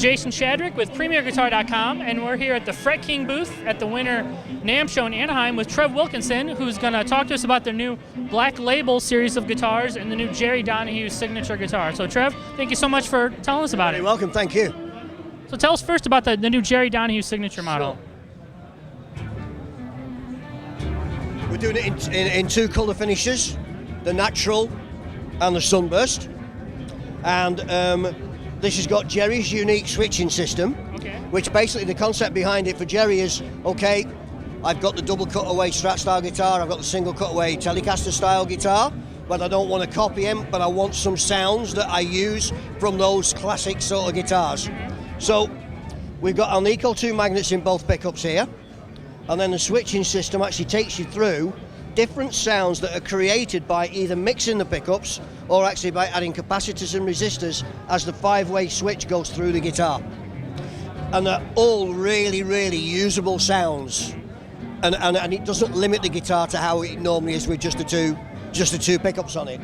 Jason Shadrick with PremierGuitar.com, and we're here at the Fret King booth at the Winter NAMM show in Anaheim with Trev Wilkinson, who's going to talk to us about their new Black Label series of guitars and the new Jerry Donahue signature guitar. So Trev, thank you so much for telling us about it. You're welcome, thank you. So tell us first about the new Jerry Donahue signature model. We're doing it in two colour finishes, the natural and the sunburst. And this has got Jerry's unique switching system, which basically the concept behind it for Jerry is, okay, I've got the double cutaway Strat style guitar, I've got the single cutaway Telecaster style guitar, but I don't want to copy him, but I want some sounds that I use from those classic sort of guitars. So we've got Alnico 2 magnets in both pickups here, and then the switching system actually takes you through different sounds that are created by either mixing the pickups or actually by adding capacitors and resistors as the 5-way switch goes through the guitar. And they're all really, really usable sounds. And it doesn't limit the guitar to how it normally is with just the two pickups on it.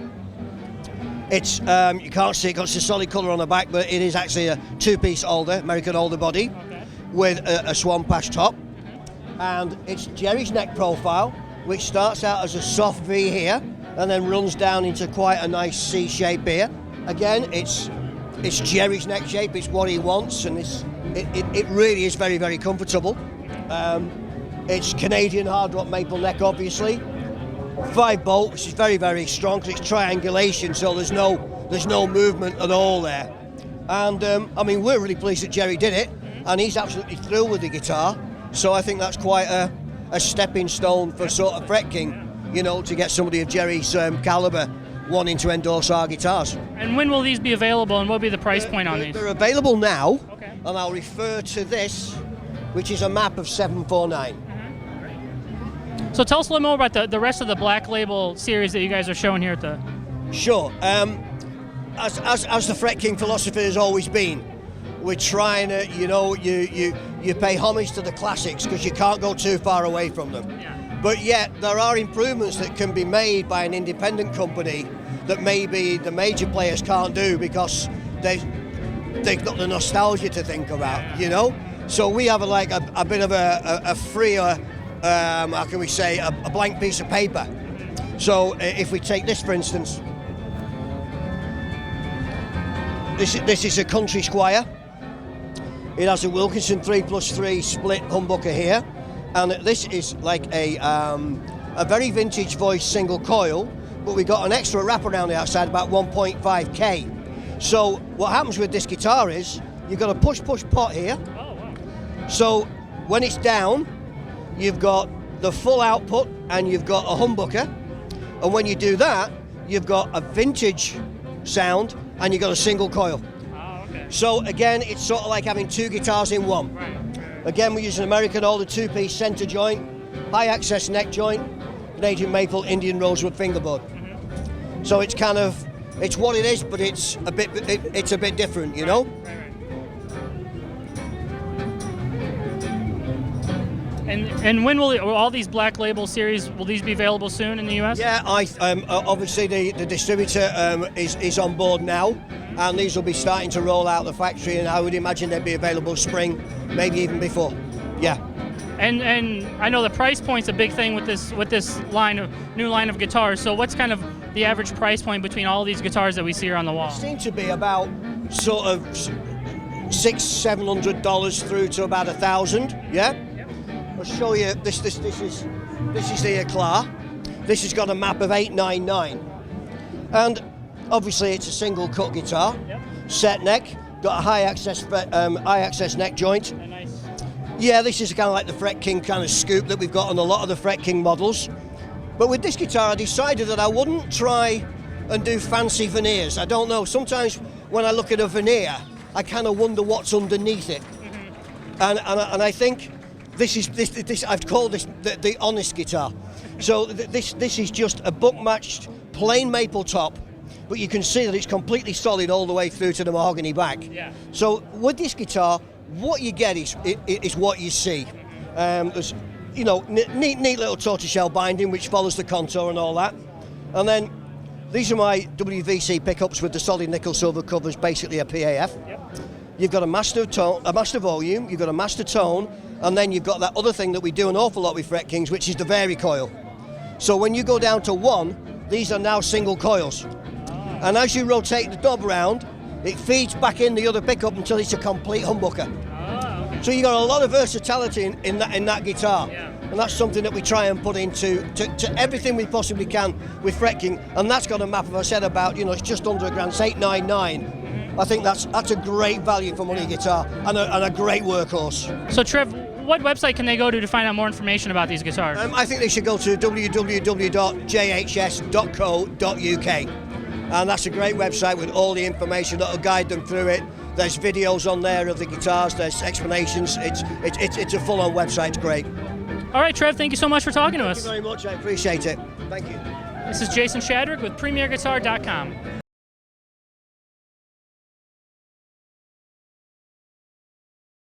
It's you can't see it because it's a solid colour on the back, but it is actually a two-piece alder, American alder body, with a swan patch top. And it's Jerry's neck profile, which starts out as a soft V here and then runs down into quite a nice C shape here. Again, it's Jerry's neck shape, it's what he wants, and it really is very, very comfortable. It's Canadian hard rock maple neck, obviously. 5-bolt, which is very, very strong because it's triangulation, so there's no movement at all there. And I mean, we're really pleased that Jerry did it, and he's absolutely thrilled with the guitar. So I think that's quite a stepping stone for sort of Fret King, you know, to get somebody of Jerry's caliber wanting to endorse our guitars. And when will these be available, and what will be the price point on these? They're available now, and I'll refer to this, which is a map of 749. So tell us a little more about the rest of the Black Label series that you guys are showing here at the... Sure. As the Fret King philosophy has always been, we're trying to, you know, you pay homage to the classics because you can't go too far away from them. Yeah. But yet there are improvements that can be made by an independent company that maybe the major players can't do because they've got the nostalgia to think about, you know? So we have a bit of a freer, how can we say, a blank piece of paper. So if we take this, for instance, this is a country Squire. It has a Wilkinson 3+3 split humbucker here, and this is like a very vintage voice single coil, but we got an extra wrap around the outside, about 1.5K. So what happens with this guitar is you've got a push pot here. Oh, wow. So when it's down, you've got the full output and you've got a humbucker, and when you do that, you've got a vintage sound and you've got a single coil. So again, it's sort of like having two guitars in one. Again, we're using American alder 2-piece center joint, high access neck joint, Canadian maple, Indian rosewood fingerboard. So it's kind of, it's what it is, but it's a bit different, you know. And when will all these Black Label series, will these be available soon in the U.S.? Yeah, obviously the distributor is on board now, and these will be starting to roll out the factory, and I would imagine they'd be available spring, maybe even before. Yeah. And I know the price point's a big thing with this new line of guitars. So what's kind of the average price point between all these guitars that we see here on the wall? It seems to be about sort of $600-700 through to about $1,000. Yeah. I'll show you. This is the Eclat. This has got a map of 899, and obviously it's a single cut guitar. Yep. Set neck, got a high access neck joint. Nice. Yeah, this is kind of like the Fret King kind of scoop that we've got on a lot of the Fret King models. But with this guitar, I decided that I wouldn't try and do fancy veneers. I don't know. Sometimes when I look at a veneer, I kind of wonder what's underneath it. And I think. This I've called this the honest guitar. So this is just a book-matched plain maple top, but you can see that it's completely solid all the way through to the mahogany back. Yeah. So with this guitar, what you get is what you see. There's, you know, neat little tortoiseshell binding which follows the contour and all that. And then these are my WVC pickups with the solid nickel silver covers, basically a PAF. Yep. you've got a master tone, a master volume, you've got a master tone, and then you've got that other thing that we do an awful lot with Fret Kings, which is the vari coil. So when you go down to 1, these are now single coils. And as you rotate the knob round, it feeds back in the other pickup until it's a complete humbucker. Okay. So you've got a lot of versatility in that guitar. Yeah. And that's something that we try and put into to everything we possibly can with Fret King. And that's got a map, as I said, about, it's just under $1,000, it's $899. I think that's a great value for money guitar and a great workhorse. So Trev, what website can they go to find out more information about these guitars? I think they should go to www.jhs.co.uk. And that's a great website with all the information that will guide them through it. There's videos on there of the guitars, there's explanations. It's a full-on website, it's great. All right, Trev, thank you so much for talking to us. Thank you very much, I appreciate it. Thank you. This is Jason Shadrick with PremierGuitar.com.